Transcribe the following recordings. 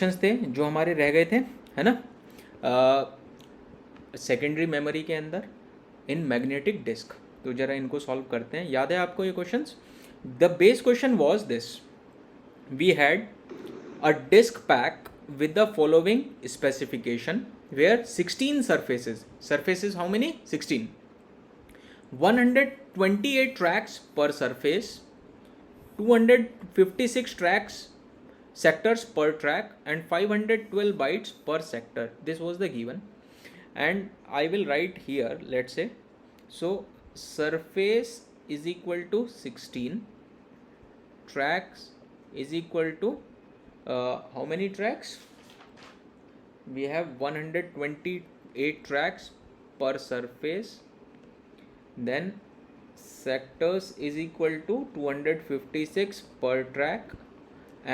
Questions थे जो हमारे रह गए थे, है ना, सेकेंडरी मेमोरी के अंदर इन मैग्नेटिक डिस्क। तो जरा इनको सॉल्व करते हैं। याद है आपको ये questions? The base question was this: we had a disk pack with the following specification where 16 surfaces how many? 16, 128 tracks per surface, 256 tracks sectors per track, and 512 bytes per sector. This was the given, and I will write here, let's say, so surface is equal to 16, tracks is equal to how many tracks? We have 128 tracks per surface, then sectors is equal to 256 per track,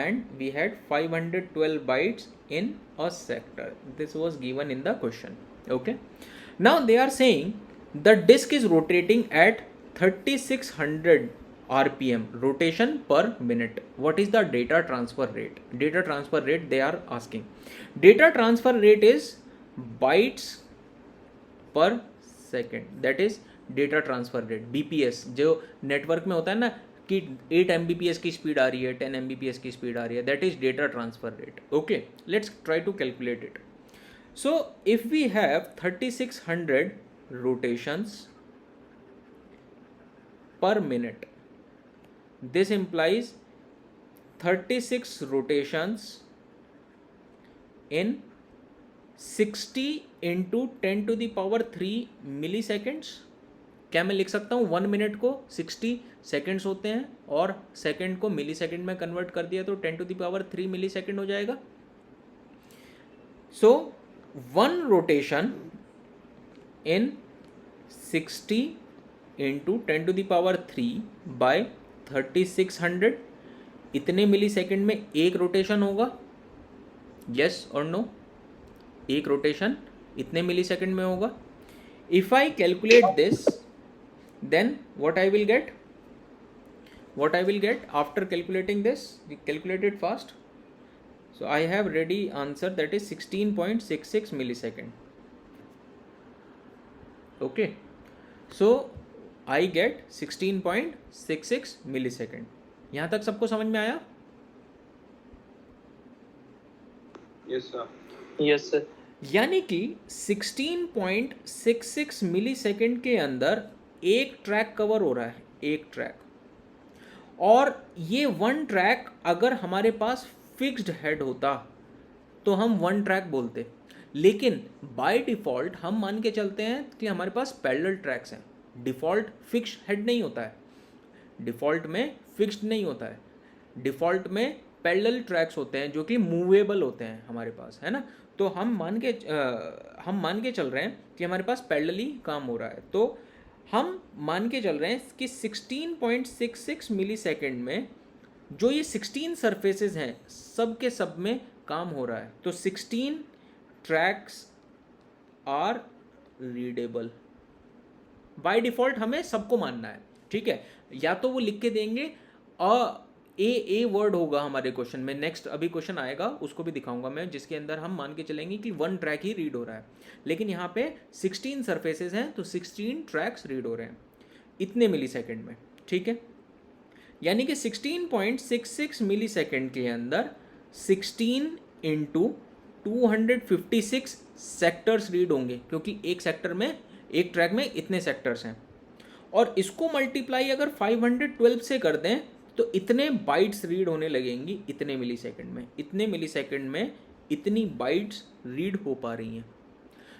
and we had 512 bytes in a sector. This was given in the question. Okay, now they are saying the disk is rotating at 3600 rpm, rotation per minute. What is the data transfer rate? Data transfer rate they are asking. Data transfer rate is bytes per second, that is data transfer rate, BPS. जो network में होता है ना कि 8 mbps की speed आ रही है, 10 mbps की स्पीड आ रही है, that is data transfer rate. Okay, let's try to calculate it. So if we have 3600 rotations per minute, this implies 36 rotations in 60 into 10 to the power 3 milliseconds। क्या मैं लिख सकता हूँ 1 मिनट को 60 सेकेंड्स होते हैं और सेकेंड को मिली सेकेंड में कन्वर्ट कर दिया तो 10 to the power 3 millisecond हो जाएगा। So 1 rotation in 60 into 10 to the power 3 by 3600, इतने मिली सेकेंड में एक रोटेशन होगा, यस और नो? एक रोटेशन इतने मिली सेकेंड में होगा। If I calculate this, then what I will get? What I will get after calculating this? Calculate it fast. So I have ready answer, that is 16.66 millisecond. Okay, so I get 16.66 millisecond. यहाँ तक सबको समझ में आया? Yes sir. Yes sir. यानी कि 16.66 millisecond के अंदर एक ट्रैक कवर हो रहा है, एक ट्रैक। और ये वन ट्रैक अगर हमारे पास फिक्स्ड हेड होता तो हम वन ट्रैक बोलते, लेकिन बाय डिफ़ॉल्ट हम मान के चलते हैं कि हमारे पास पैरेलल ट्रैक्स हैं। डिफ़ॉल्ट फिक्स्ड हेड नहीं होता है, डिफ़ॉल्ट में फिक्स्ड नहीं होता है, डिफ़ॉल्ट में पैरेलल ट्रैक्स होते हैं जो कि मूवेबल होते हैं हमारे पास, है ना। तो हम मान के चल रहे हैं कि हमारे पास पैरेलली काम हो रहा है, तो हम मान के चल रहे हैं कि 16.66 मिलीसेकेंड में जो ये 16 सरफेसेस हैं सब के सब में काम हो रहा है। तो 16 tracks are readable. By default हमें सबको मानना है, ठीक है। या तो वो लिख के देंगे ए वर्ड होगा हमारे क्वेश्चन में, नेक्स्ट अभी क्वेश्चन आएगा उसको भी दिखाऊंगा मैं, जिसके अंदर हम मान के चलेंगे कि वन ट्रैक ही रीड हो रहा है। लेकिन यहाँ पे 16 सरफेसेस हैं तो 16 ट्रैक्स रीड हो रहे हैं इतने मिली सेकेंड में, ठीक है। यानी कि 16.66 मिली सेकेंड के अंदर 16 इंटू 256 सेक्टर्स रीड होंगे, क्योंकि एक सेक्टर में, एक ट्रैक में इतने सेक्टर्स हैं। और इसको मल्टीप्लाई अगर 512 से कर दें तो इतने बाइट्स रीड होने लगेंगी इतने मिली सेकेंड में। इतने मिली सेकेंड में इतनी बाइट्स रीड हो पा रही हैं।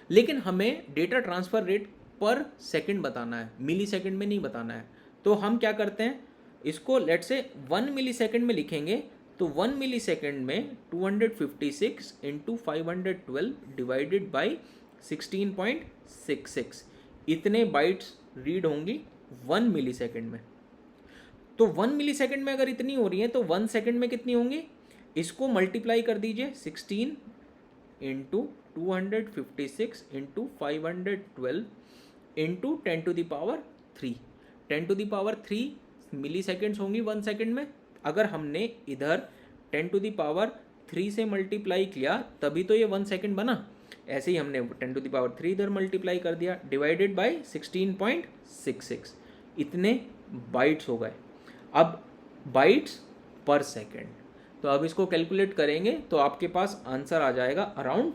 लेकिन हमें डेटा ट्रांसफ़र रेट पर सेकंड बताना है, मिली सेकेंड में नहीं बताना है। तो हम क्या करते हैं, इसको लेट से 1 मिली सेकेंड में लिखेंगे। तो 1 मिली सेकेंड में 256 इंटू 512 डिवाइडेड बाई 16.66, इतने बाइट्स रीड होंगी 1 मिली सेकेंड में। तो 1 मिली सेकेंड में अगर इतनी हो रही है तो 1 सेकेंड में कितनी होंगी? इसको मल्टीप्लाई कर दीजिए 16 into 256 into 512 into 10 to the power 3। 10 to the power 3 milliseconds होंगी 1 सेकेंड में। अगर हमने इधर 10 to the power 3 से मल्टीप्लाई किया तभी तो ये 1 सेकेंड बना। ऐसे ही हमने 10⁻³ इधर मल्टीप्लाई कर दिया, डिवाइडेड बाई 16.66, इतने बाइट्स हो गए। अब बाइट्स पर सेकेंड, तो अब इसको कैलकुलेट करेंगे तो आपके पास आंसर आ जाएगा अराउंड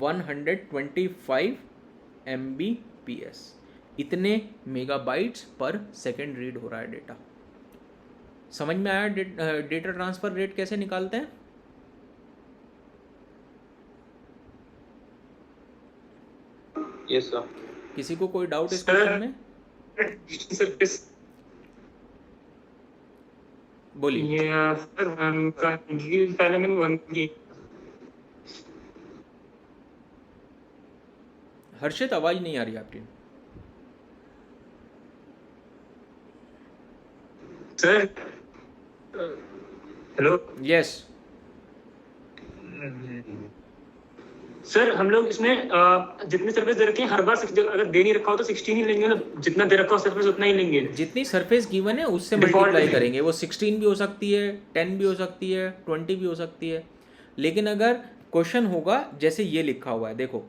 125 Mbps। इतने मेगाबाइट्स पर सेकेंड रीड हो रहा है डेटा। समझ में आया डेटा ट्रांसफ़र रेट कैसे निकालते हैं? Yes sir. किसी को कोई डाउट इस क्वेश्चन में? बोलिए। पहले मैंने 1 की। हर्षित, आवाज नहीं आ रही आपकी। Sir hello. यस सर हम लोग इसमें जितने सर्विस दे रखे हैं हर बार अगर दे नहीं रखा हो तो 16 ही लेंगे ना, जितना दे रखा हो सर्विस उतना ही लेंगे। जितनी सरफेस गिवन है उससे Default मल्टीप्लाई में। करेंगे। वो 16 भी हो सकती है, 10 भी हो सकती है, 20 भी हो सकती है। लेकिन अगर क्वेश्चन होगा जैसे ये लिखा हुआ है, देखो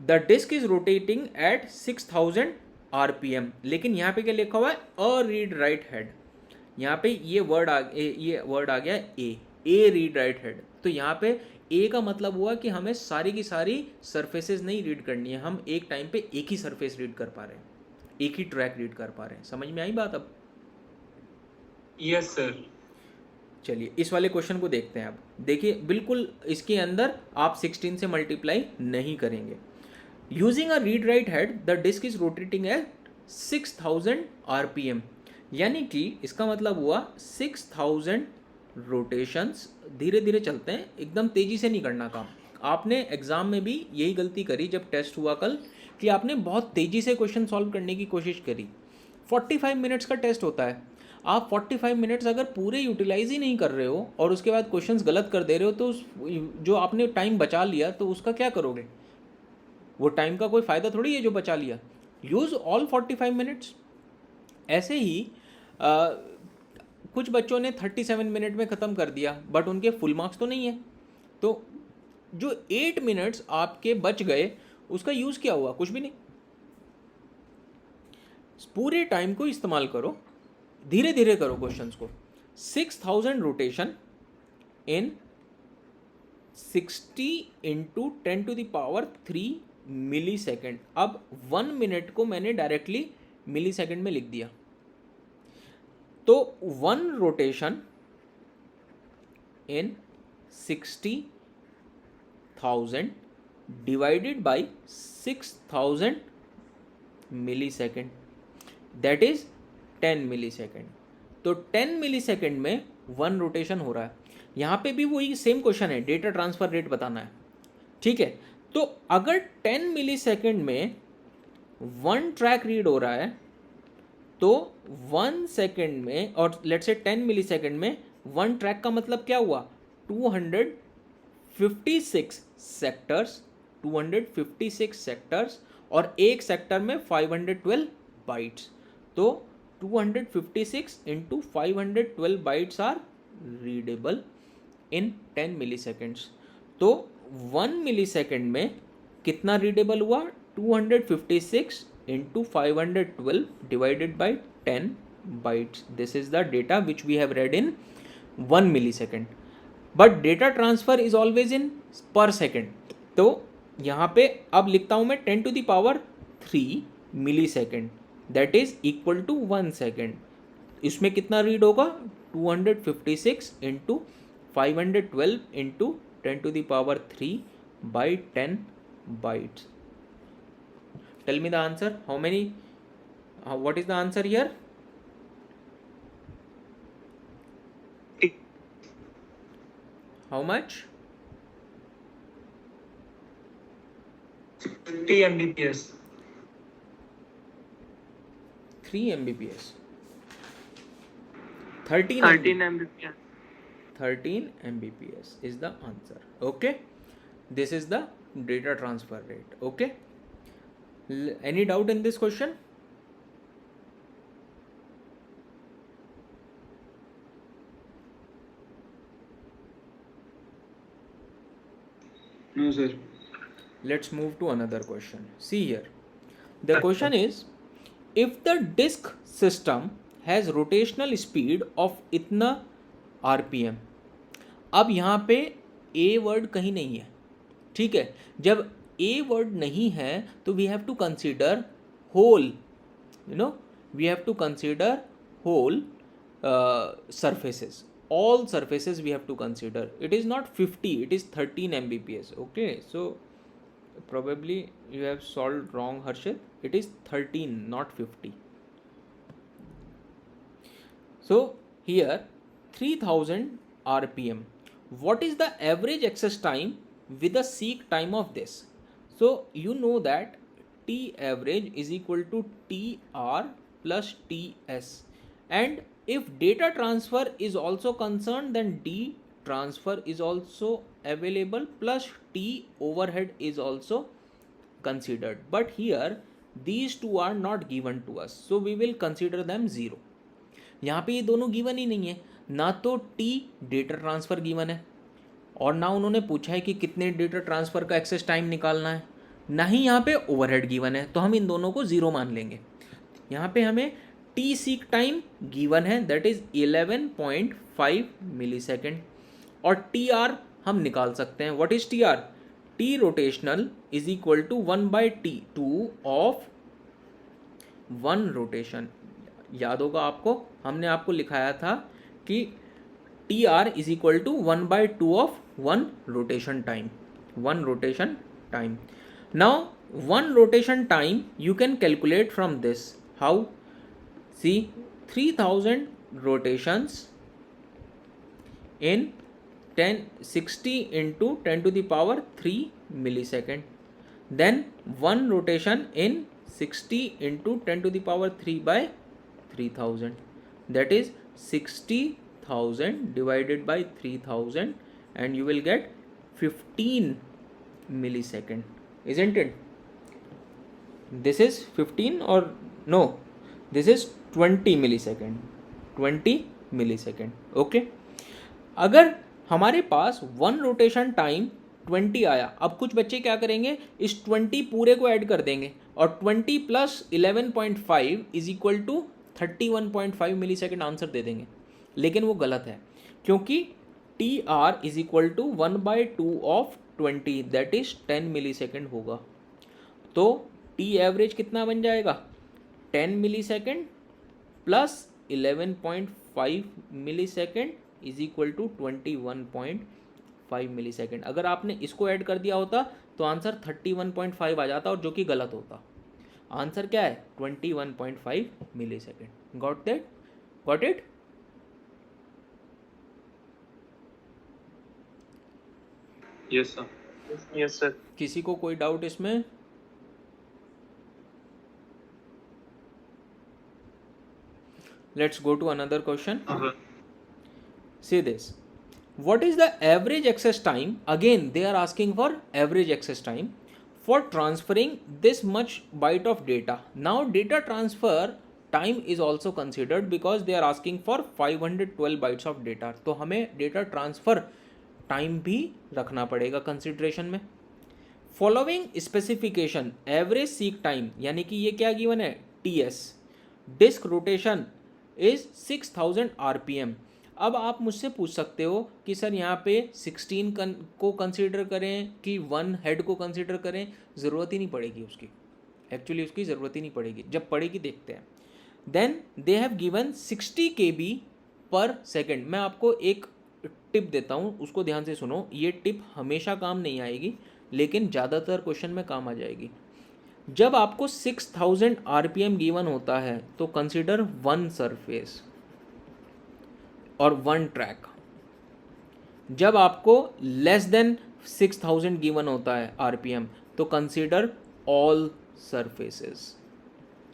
the disk is rotating at 6000 RPM, लेकिन यहाँ पे क्या लिखा हुआ है? A read write head. यहाँ पे ये वर्ड आ गया ए रीड राइट हेड। तो यहाँ पे ए का मतलब हुआ कि हमें सारी की सारी सरफेसेस नहीं रीड करनी है, हम एक टाइम पे एक ही सरफेस रीड कर पा रहे हैं, एक ही ट्रैक रीड कर पा रहे हैं। समझ में आई बात अब? Yes sir. चलिए इस वाले क्वेश्चन को देखते हैं। अब देखिए, बिल्कुल इसके अंदर आप 16 से मल्टीप्लाई नहीं करेंगे। Using a read write head the disk is rotating at 6000 RPM, यानी कि इसका मतलब हुआ 6000 रोटेशंस धीरे धीरे चलते हैं, एकदम तेज़ी से नहीं करना काम। आपने एग्ज़ाम में भी यही गलती करी जब टेस्ट हुआ कल, कि आपने बहुत तेज़ी से क्वेश्चन सॉल्व करने की कोशिश करी। 45 मिनट्स का टेस्ट होता है, आप 45 मिनट्स अगर पूरे यूटिलाइज ही नहीं कर रहे हो और उसके बाद क्वेश्चंस गलत कर दे रहे हो, तो जो आपने टाइम बचा लिया तो उसका क्या करोगे? वो टाइम का कोई फ़ायदा थोड़ी है जो बचा लिया। Use all 45 minutes. ऐसे ही कुछ बच्चों ने 37 मिनट में ख़त्म कर दिया, बट उनके फुल मार्क्स तो नहीं है। तो जो 8 मिनट्स आपके बच गए उसका यूज़ क्या हुआ? कुछ भी नहीं। पूरे टाइम को इस्तेमाल करो, धीरे धीरे करो क्वेश्चंस को। 6000 rotation in 60 into 10⁻³ millisecond. अब 1 मिनट को मैंने डायरेक्टली मिली सेकेंड में लिख दिया, तो 1 rotation in 60,000 divided by 6000 millisecond, that is 10 millisecond. तो 10 मिली सेकेंड में 1 रोटेशन हो रहा है। यहाँ पे भी वही सेम क्वेश्चन है, डेटा ट्रांसफ़र रेट बताना है, ठीक है। तो अगर 10 मिली सेकेंड में 1 ट्रैक रीड हो रहा है, तो 1 सेकेंड में, और लेट्स से 10 मिली सेकेंड में 1 ट्रैक का मतलब क्या हुआ? 256 सेक्टर्स, 256 सेक्टर्स, और एक सेक्टर में 512 बाइट्स। तो 256 into 512 bytes are readable in 10 milliseconds. तो 1 मिली सेकेंड में कितना रीडेबल हुआ? 256 into 512 divided by 10 bytes. This is the data which we have read in 1 millisecond, but data transfer is always in per second. तो यहाँ पे अब लिखता हूँ मैं 10⁻³ millisecond, that is equal to 1 second. इसमें कितना रीड होगा? 256 into 512 into 10⁻³ by 10 bytes. Tell me the answer. How many? What is the answer here? How much? 30 Mbps. 3 Mbps. 13 Mbps. 13 Mbps is the answer. Okay, this is the data transfer rate. Okay, any doubt in this question? No, sir. Let's move to another question. See here. The question is, if the disk system has rotational speed of इतना RPM, अब यहाँ पे A word कहीं नहीं है, ठीक है. जब A वर्ड नहीं है तो we have to consider whole, we have to consider whole surfaces. All surfaces we have to consider. It is not 50, it is 13 Mbps. Okay, so probably you have solved wrong, Harshit. It is 13, not 50. So here 3000 RPM. What is the average access time with the seek time of this? So you know that T average is equal to TR plus TS, and if data transfer is also concerned, then D transfer is also available plus T overhead is also considered. But here these two are not given to us, so we will consider them 0. यहाँ पे ये दोनों given ही नहीं है, ना तो T data transfer given है और ना उन्होंने पूछा है कि कितने डेटा ट्रांसफ़र का एक्सेस टाइम निकालना है, ना ही यहाँ पे ओवरहेड गिवन है, तो हम इन दोनों को 0 मान लेंगे. यहाँ पे हमें टी सीक टाइम गिवन है, दैट इज़ 11.5 मिलीसेकेंड, और टी आर हम निकाल सकते हैं. What is T R? T rotational is equal to 1/T2 of 1 rotation. याद होगा आपको, हमने आपको लिखाया था कि T R is equal to 1/2 of 1 rotation time. 1 rotation time. Now 1 rotation time you can calculate from this. How? See, 3000 rotations in 60 into 10 to the power 3 millisecond. Then 1 rotation in 60 into 10 to the power 3 by 3000. That is 60,000 divided by 3000, and you will get 15 millisecond. Isn't it? This is 15 or no, this is 20 millisecond. 20 millisecond. Okay. अगर हमारे पास 1 rotation time 20 आया, अब कुछ बच्चे क्या करेंगे, इस 20 पूरे को ऐड कर देंगे और 20 plus 11.5 is equal to 31.5 millisecond answer दे देंगे, लेकिन वो गलत है, क्योंकि T R is equal to 1/2 of 20, that is 10 millisecond होगा. तो टी एवरेज कितना बन जाएगा? 10 millisecond plus 11.5 millisecond is equal to 21.5 millisecond. अगर आपने इसको ऐड कर दिया होता तो आंसर 31.5 आ जाता, और जो कि गलत होता. आंसर क्या है? 21.5 millisecond. Got that? Got it? Yes, sir. Yes, sir. किसी को कोई डाउट इसमें? Let's go to another question. See this. What is the average access time? Again, they are asking for average access time for transferring this much byte of data. Now, data transfer time is also considered because they are asking for 512 bytes of data. तो हमें data transfer time भी रखना पड़ेगा consideration में. Following specification average seek time, यानी कि ये क्या गिवन है? TS. Disk rotation is 6000 RPM. अब आप मुझसे पूछ सकते हो कि सर यहाँ पे 16 को कंसीडर करें कि 1 हेड को कंसीडर करें. ज़रूरत ही नहीं पड़ेगी उसकी, एक्चुअली उसकी ज़रूरत ही नहीं पड़ेगी, जब पड़ेगी देखते हैं. Then they have given 60 KB per second. मैं आपको एक टिप देता हूँ, उसको ध्यान से सुनो. ये टिप हमेशा काम नहीं आएगी, लेकिन ज़्यादातर क्वेश्चन में काम आ जाएगी. जब आपको 6000 RPM गिवन होता है तो कंसीडर 1 सरफेस और 1 ट्रैक. जब आपको लेस देन 6000 गिवन होता है RPM तो कंसीडर ऑल सरफेसेस.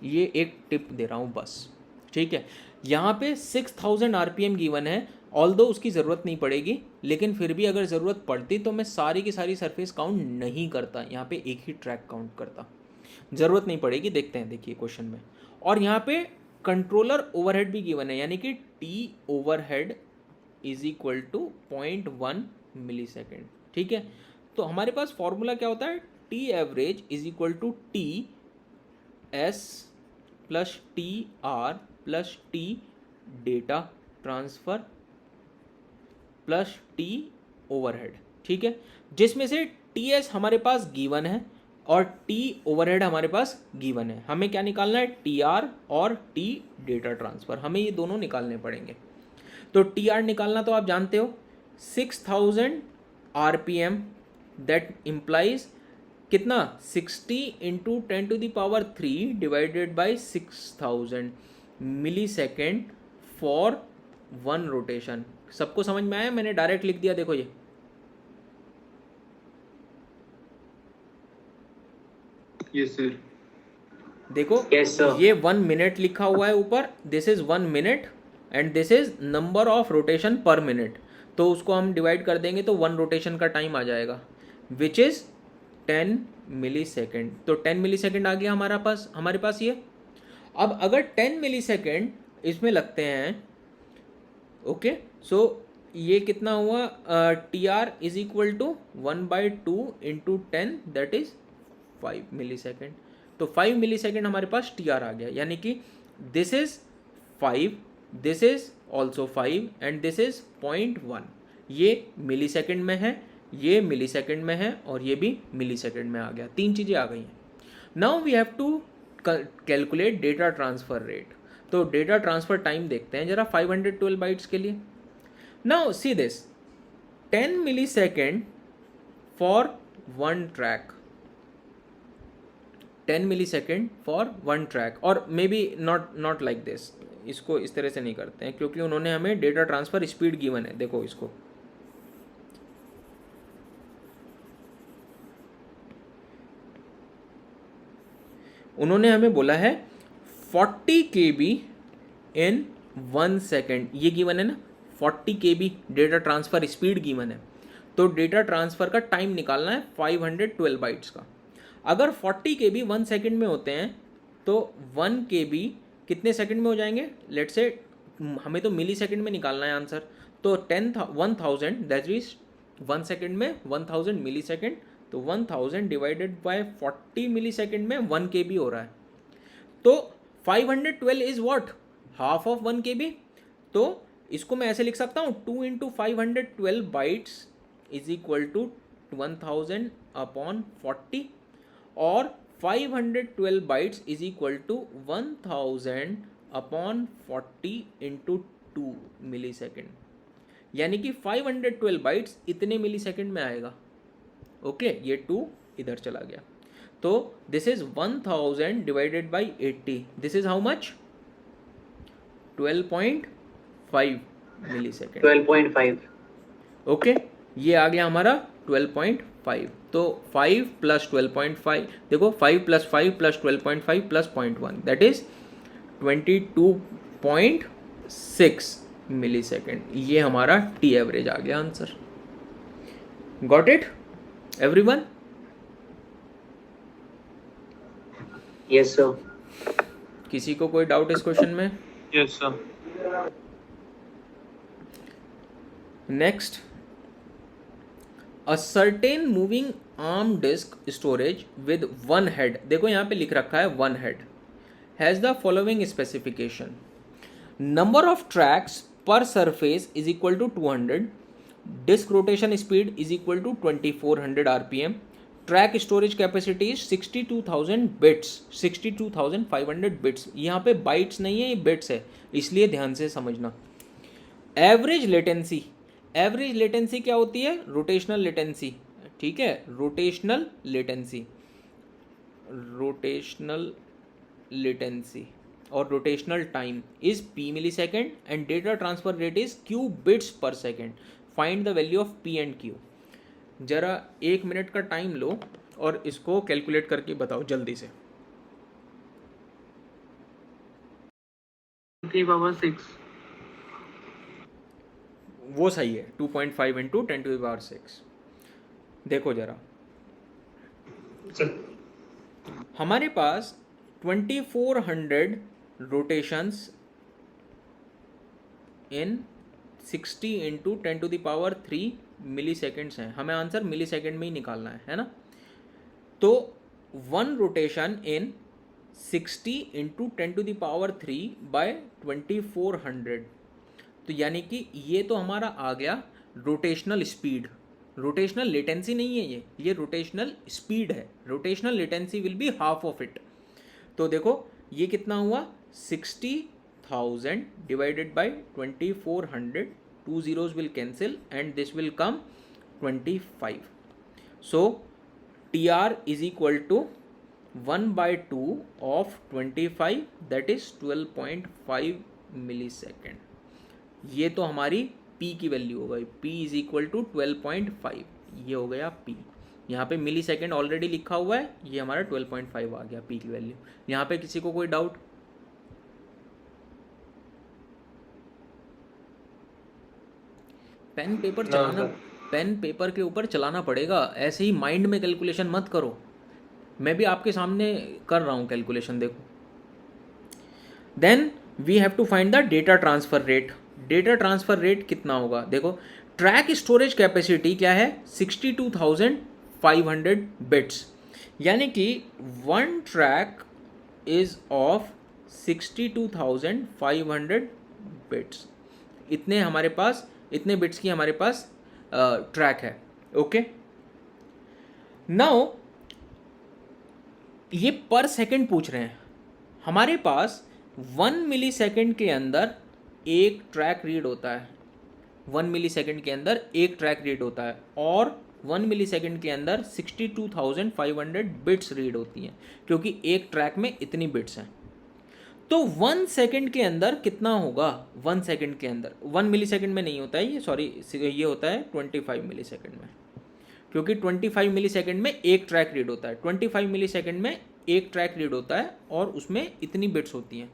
ये एक टिप दे रहा हूँ बस, ठीक है. यहाँ पे 6000 RPM गिवन है, ऑल्दो उसकी ज़रूरत नहीं पड़ेगी, लेकिन फिर भी अगर ज़रूरत पड़ती तो मैं सारी की सारी सरफेस काउंट नहीं करता, यहाँ पे एक ही ट्रैक काउंट करता. ज़रूरत नहीं पड़ेगी, देखते हैं. देखिए क्वेश्चन में, और यहाँ पे कंट्रोलर ओवरहेड भी गिवन है, यानी कि T overhead is equal to 0.1 millisecond. ठीक है, तो हमारे पास फॉर्मूला क्या होता है, T average is equal to T S plus T R plus T data transfer plus T overhead, ठीक है, जिसमें से टी एस हमारे पास गिवन है और टी ओवरहेड हमारे पास गिवन है। हमें क्या निकालना है, टी आर और टी डेटा ट्रांसफ़र, हमें ये दोनों निकालने पड़ेंगे। तो टी आर निकालना तो आप जानते हो 6000 RPM, दैट इम्प्लाइज कितना 60 into 10⁻³ divided by 6000 millisecond for 1 rotation. सबको समझ में आया, मैंने डायरेक्ट लिख दिया, देखो ये यस सर। देखो Yes, sir. ये 1 मिनट लिखा हुआ है ऊपर, this is 1 minute and this is number of rotation पर मिनट, तो उसको हम डिवाइड कर देंगे तो 1 रोटेशन का टाइम आ जाएगा विच इज 10 मिली सेकेंड। तो 10 मिली सेकेंड आ गया हमारे पास ये। अब अगर 10 मिली सेकेंड इसमें लगते हैं, ओके, सो ये कितना हुआ, T R is equal to 1/2 into 10 that is 5 millisecond. तो 5 मिली सेकेंड हमारे पास टी आर आ गया, यानी कि this is 5, this is also 5 and this is 0.1। ये मिली सेकेंड में है, ये मिली सेकेंड में है और ये भी मिली सेकेंड में आ गया, 3 चीज़ें आ गई हैं। Now we have to calculate data transfer rate. तो डेटा ट्रांसफ़र टाइम देखते हैं जरा 512 बाइट्स के लिए। Now see this 10 millisecond for 1 track, 10 millisecond for 1 track, और maybe not like this, इसको इस तरह से नहीं करते हैं क्योंकि उन्होंने हमें डेटा ट्रांसफ़र स्पीड गिवन है। देखो इसको, उन्होंने हमें बोला है 40 KB इन 1 सेकेंड, ये गिवन है ना, 40 KB data transfer speed given है। तो डेटा ट्रांसफ़र का टाइम निकालना है 512 बाइट्स का। अगर 40 KB 1 सेकेंड में होते हैं तो 1 KB कितने सेकंड में हो जाएंगे, लेट्स से हमें तो मिली सेकंड में निकालना है आंसर, तो 1000 दैट इज 1 सेकंड में 1000 मिली सेकंड, तो 1000 डिवाइडेड बाय 40 मिली सेकंड में 1 KB हो रहा है। तो 512 is what, half of 1 KB। तो इसको मैं ऐसे लिख सकता हूँ 2 into 512 bytes is equal to 1000 upon 40, और 512 bytes is equal to 1000 upon 40 into 2 millisecond, यानी कि 512 बाइट्स इतने मिली सेकेंड में आएगा। ओके, ये 2 इधर चला गया, तो this is 1000 divided by 80, this is how much, 12.5 millisecond, 12.5। Okay, ये आ गया हमारा 12.5। तो 5 प्लस 12.5, देखो 5 plus 5 plus 12.5 plus 0.1 that is 22.6 millisecond. ये हमारा टी एवरेज आ गया answer. Got it everyone? Yes sir. किसी को कोई डाउट इस क्वेश्चन में? Yes sir. Next, a certain moving arm disk storage with 1 head, देखो यहाँ पे लिख रखा है 1 head, has the following specification, number of tracks per surface is equal to 200, disk rotation speed is equal to 2400 RPM, track storage capacity 62,000 bits, 62,500 bits, यहाँ पे bytes नहीं है, ये बिट्स है, इसलिए ध्यान से समझना। एवरेज लेटेंसी, एवरेज लेटेंसी क्या होती है, रोटेशनल लेटेंसी, ठीक है, रोटेशनल लेटेंसी, रोटेशनल लेटेंसी और rotational time is p millisecond and data transfer rate is q bits per second, find the value of p and q। जरा 1 minute का time लो और इसको कैलकुलेट करके बताओ जल्दी से। 10⁻6। वो सही है, 2.5 इंटू 10⁻6। देखो जरा, हमारे पास 2400 रोटेशंस इन 60 इंटू 10⁻³ मिली सेकेंड्स हैं, हमें आंसर मिली सेकेंड में ही निकालना है ना। तो 1 रोटेशन इन 60 इंटू 10⁻³ बाय 2400, तो यानी कि ये तो हमारा आ गया रोटेशनल स्पीड। रोटेशनल लेटेंसी नहीं है ये रोटेशनल स्पीड है। Rotational latency will be half of it. तो देखो ये कितना हुआ, 60,000 divided by 2400, 2 zeros will cancel and this will come 25. So TR is equal to 1/2 of 25, that is 12.5 millisecond. ये तो हमारी P की वैल्यू हो गई, P इज इक्वल टू 12.5, ये हो गया P। यहाँ पे मिली सेकेंड ऑलरेडी लिखा हुआ है, ये हमारा 12.5 आ गया P की वैल्यू। यहाँ पे किसी को कोई डाउट? पेन पेपर चलाना, पेन पेपर के ऊपर चलाना पड़ेगा, ऐसे ही माइंड में कैलकुलेशन मत करो। मैं भी आपके सामने कर रहा हूँ कैलकुलेशन, देखो। Then we have to find the data transfer rate. Data transfer rate कितना होगा, देखो ट्रैक स्टोरेज कैपेसिटी क्या है, 62,500 बिट्स, यानी कि 1 ट्रैक इज ऑफ 62,500 बिट्स। इतने हमारे पास, इतने बिट्स की हमारे पास ट्रैक है। ओके, नाउ ये पर सेकंड पूछ रहे हैं। हमारे पास 1 मिलीसेकंड के अंदर एक ट्रैक रीड होता है, 1 मिलीसेकंड के अंदर एक ट्रैक रीड होता है, और 1 मिलीसेकंड के अंदर 62,500 बिट्स रीड होती हैं, क्योंकि एक ट्रैक में इतनी बिट्स हैं। तो 1 सेकंड के अंदर कितना होगा, 1 सेकंड के अंदर, 1 मिलीसेकंड में नहीं होता है ये, सॉरी, ये होता है 25 मिलीसेकंड में, क्योंकि 25 मिलीसेकंड में एक ट्रैक रीड होता है, 25 मिलीसेकंड में एक ट्रैक रीड होता है और उसमें इतनी बिट्स होती हैं।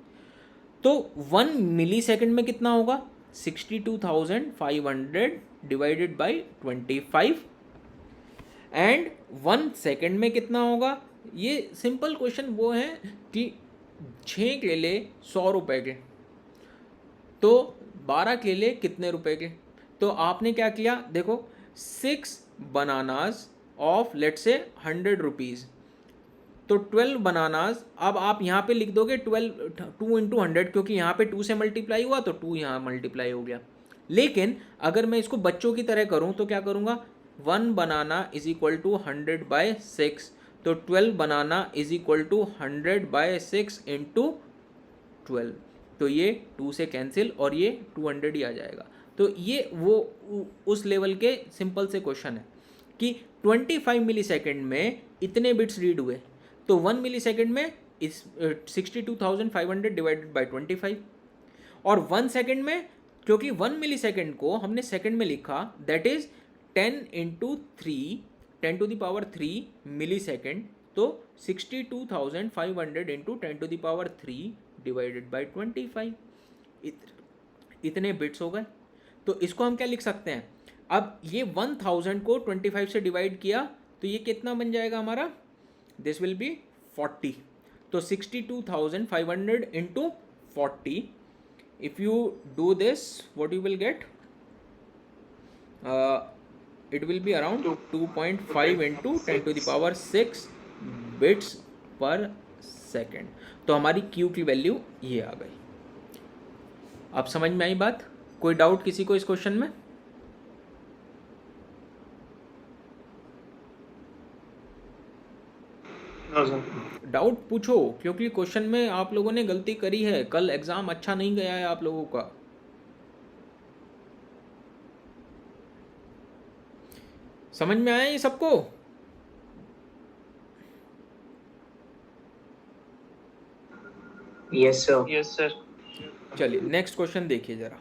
तो 1 मिलीसेकंड में कितना होगा, 62,500 डिवाइडेड बाई 25, एंड 1 सेकंड में कितना होगा। ये सिंपल क्वेश्चन वो है कि 6 केले 100 रुपए के, तो 12 केले कितने रुपए के। तो आपने क्या किया, देखो 6 बनानाज ऑफ लेट से 100 रुपीज़, तो 12 बनानाज। अब आप यहाँ पे लिख दोगे 2 इंटू 100, क्योंकि यहाँ पे 2 से मल्टीप्लाई हुआ तो 2 यहाँ मल्टीप्लाई हो गया। लेकिन अगर मैं इसको बच्चों की तरह करूँ तो क्या करूँगा, 1 बनाना इज इक्वल टू 100/6, तो 12 बनाना इज इक्वल टू 100/6 इंटू 12, तो ये 2 से कैंसिल और ये 200 ही आ जाएगा। तो ये वो उस लेवल के सिंपल से क्वेश्चन है कि 25 मिलीसेकंड में इतने बिट्स रीड हुए, तो 1 मिलीसेकंड में इस 62,500 डिवाइडेड बाय 25, और 1 सेकंड में, क्योंकि 1 मिलीसेकंड को हमने सेकंड में लिखा, दैट इज 10 इंटू 3, 10⁻³ मिलीसेकंड, तो 62,500 इंटू 10⁻³ डिवाइडेड बाय 25, इतने बिट्स हो गए। तो इसको हम क्या लिख सकते हैं, अब ये 1000 को 25 से डिवाइड किया तो ये कितना बन जाएगा हमारा, दिस विल बी 40, तो 62,500 into 40, if you do this what you will gate, it will be around 2.5 into 10⁻6 bits per second. तो हमारी Q की वैल्यू ये आ गई। अब समझ में आई बात? कोई डाउट किसी को इस क्वेश्चन में? डाउट पूछो, क्योंकि क्वेश्चन में आप लोगों ने गलती करी है, कल एग्जाम अच्छा नहीं गया है आप लोगों का। समझ में आया ये सबको? Yes sir, yes sir. चलिए नेक्स्ट क्वेश्चन देखिए जरा।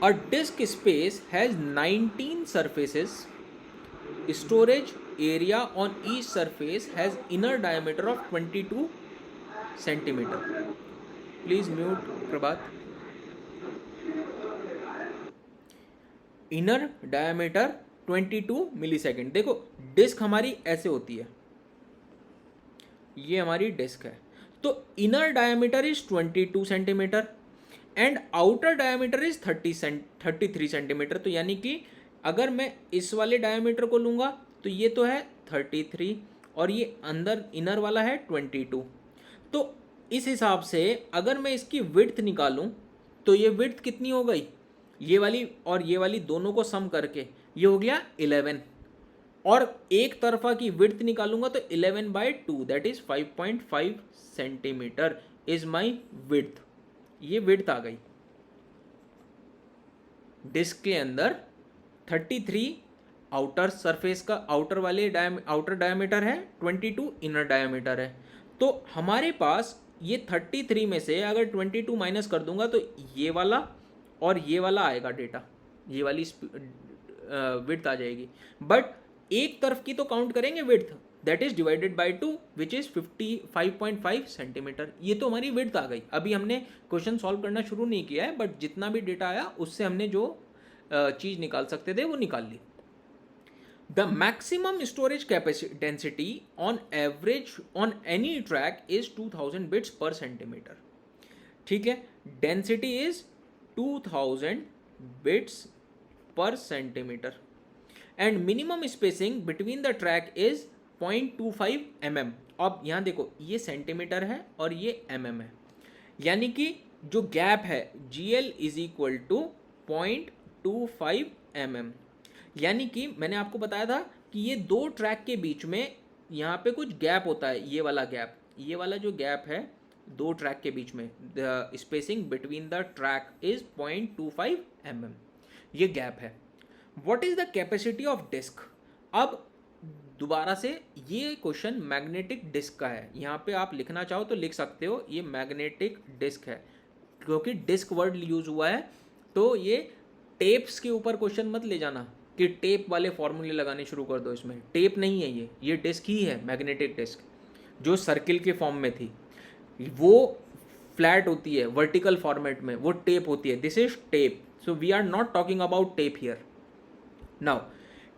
A disk space has 19 surfaces. Storage area on each surface has inner diameter of 22 centimeter. Please mute Prabhat. Inner diameter 22 millisecond. देखो डिस्क हमारी ऐसे होती है, ये हमारी डिस्क है, तो inner diameter is 22 centimetre and outer diameter is 33 centimetre. तो यानी कि अगर मैं इस वाले डायमीटर को लूँगा तो ये तो है 33 और ये अंदर इनर वाला है 22। तो इस हिसाब से अगर मैं इसकी विड्थ निकालूं तो ये विड्थ कितनी हो गई, ये वाली और ये वाली दोनों को सम करके ये हो गया 11, और एक तरफा की विड्थ निकालूंगा तो 11/2 that is 5.5 centimetre is my width. ये विड्थ आ गई। डिस्क के अंदर 33 आउटर सरफेस का आउटर वाले आउटर डायमीटर है, 22 इनर डायमीटर है। तो हमारे पास ये 33 में से अगर 22 माइनस कर दूंगा तो ये वाला और ये वाला आएगा डेटा, ये वाली विड्थ आ जाएगी। बट एक तरफ की तो काउंट करेंगे width, that is divided by 2 which is 55.5 centimetre. ये तो हमारी विड्थ आ गई। अभी हमने क्वेश्चन सॉल्व करना शुरू नहीं किया है, बट जितना भी डेटा आया उससे हमने जो चीज़ निकाल सकते थे वो निकाल ली। The maximum storage capacity density on average on any track is 2000 bits per centimeter. ठीक है, density is 2000 bits per centimeter and minimum spacing between the track is 0.25 mm. अब यहाँ देखो ये सेंटीमीटर है और ये mm है, यानी कि जो गैप है GL is equal to 0.25 mm। यानी कि मैंने आपको बताया था कि ये दो ट्रैक के बीच में यहाँ पे कुछ गैप होता है, ये वाला गैप, ये वाला जो गैप है दो ट्रैक के बीच में, the spacing between the track is 0.25 mm, ये गैप है। What is the capacity of disk? अब दोबारा से ये क्वेश्चन मैग्नेटिक डिस्क का है, यहाँ पे आप लिखना चाहो तो लिख सकते हो, ये मैग्नेटिक डिस्क है क्योंकि डिस्क वर्ड यूज हुआ है। तो ये टेप्स के ऊपर क्वेश्चन मत ले जाना कि टेप वाले फॉर्मूले लगाने शुरू कर दो, इसमें टेप नहीं है, ये डिस्क ही है, मैग्नेटिक डिस्क जो सर्किल के फॉर्म में थी, वो फ्लैट होती है वर्टिकल फॉर्मेट में, वो टेप होती है, this is tape. So we are not talking about tape here. Now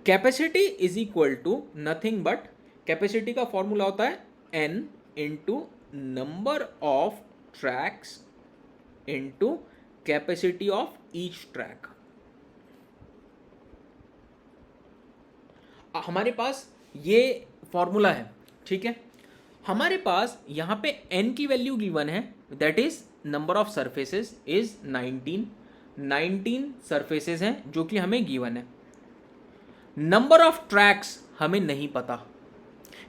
capacity is equal to nothing but, capacity का फॉर्मूला होता है n into number of tracks into capacity of each track. हमारे पास ये formula है, ठीक है। हमारे पास यहाँ पे n की वैल्यू गिवन है, that is number of surfaces is 19 surfaces हैं जो कि हमें गिवन है। नंबर ऑफ ट्रैक्स हमें नहीं पता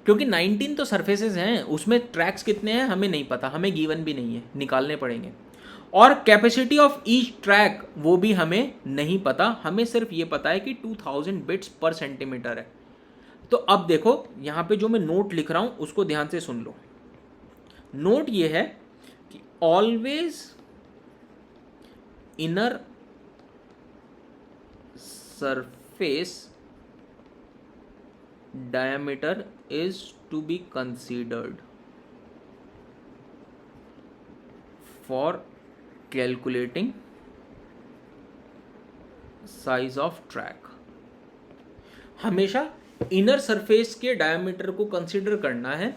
क्योंकि 19 तो सरफेसेस हैं, उसमें ट्रैक्स कितने हैं हमें नहीं पता, हमें गिवन भी नहीं है, निकालने पड़ेंगे। और कैपेसिटी ऑफ ईच ट्रैक वो भी हमें नहीं पता, हमें सिर्फ ये पता है कि 2000 बिट्स पर सेंटीमीटर है। तो अब देखो यहाँ पे जो मैं नोट लिख रहा हूँ उसको ध्यान से सुन लो। नोट ये है कि always inner surface diameter is to be considered for calculating size of track. हमेशा इनर सरफेस के डायमीटर को कंसीडर करना है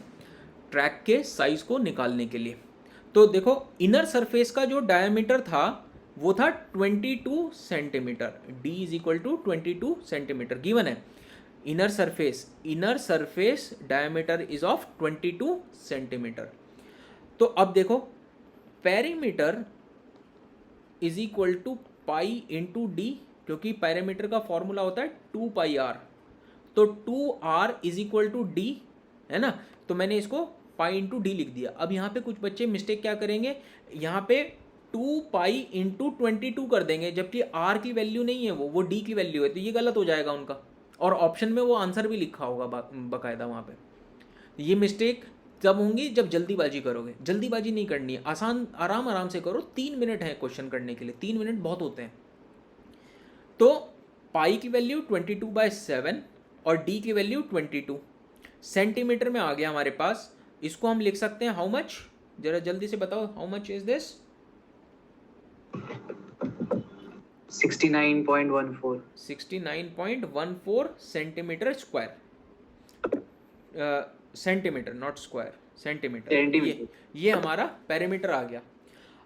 ट्रैक के साइज को निकालने के लिए। तो देखो इनर सरफेस का जो डायमीटर था वो था 22 centimetre, d is equal to 22 centimetre given है। Inner surface diameter is of 22 centimetre. तो अब देखो perimeter is equal to pi into D, क्योंकि पेरीमीटर का फॉर्मूला होता है 2πr, तो 2r is equal to D है ना। तो मैंने इसको पाई इंटू डी लिख दिया। अब यहाँ पे कुछ बच्चे मिस्टेक क्या करेंगे, यहाँ पे 2 पाई इंटू 22 कर देंगे, जबकि r की वैल्यू नहीं है, वो d की वैल्यू है, तो ये गलत हो जाएगा उनका। और ऑप्शन में वो आंसर भी लिखा होगा बाकायदा वहाँ पे। ये मिस्टेक जब होंगी जब जल्दीबाजी करोगे, जल्दीबाजी नहीं करनी है, आराम से करो। 3 मिनट है क्वेश्चन करने के लिए, 3 मिनट बहुत होते हैं। तो पाई की वैल्यू 22/7 और डी की वैल्यू 22 सेंटीमीटर में आ गया हमारे पास। इसको हम लिख सकते हैं हाउ मच, जरा जल्दी से बताओ, how much is this? 69.14 centimetre square, centimetre not square, centimetre. ये हमारा पेरीमीटर आ गया।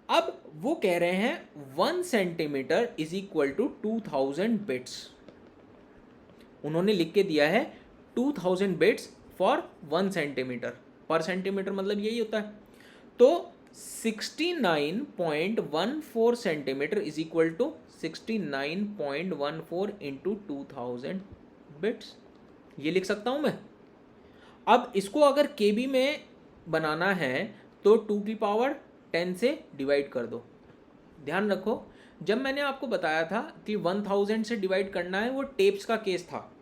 अब वो कह रहे हैं 1 centimetre is equal to 2000 bits. उन्होंने लिख के दिया है 2000 bits for 1 centimetre. Per centimetre मतलब यही होता है। तो 69.14 centimetre is equal to 69.14 into 2000 bits, ये लिख सकता हूँ मैं। अब इसको अगर केबी में बनाना है तो 2 की पावर 10 से डिवाइड कर दो। ध्यान रखो, जब मैंने आपको बताया था कि 1000 से डिवाइड करना है, वो टेप्स का केस था।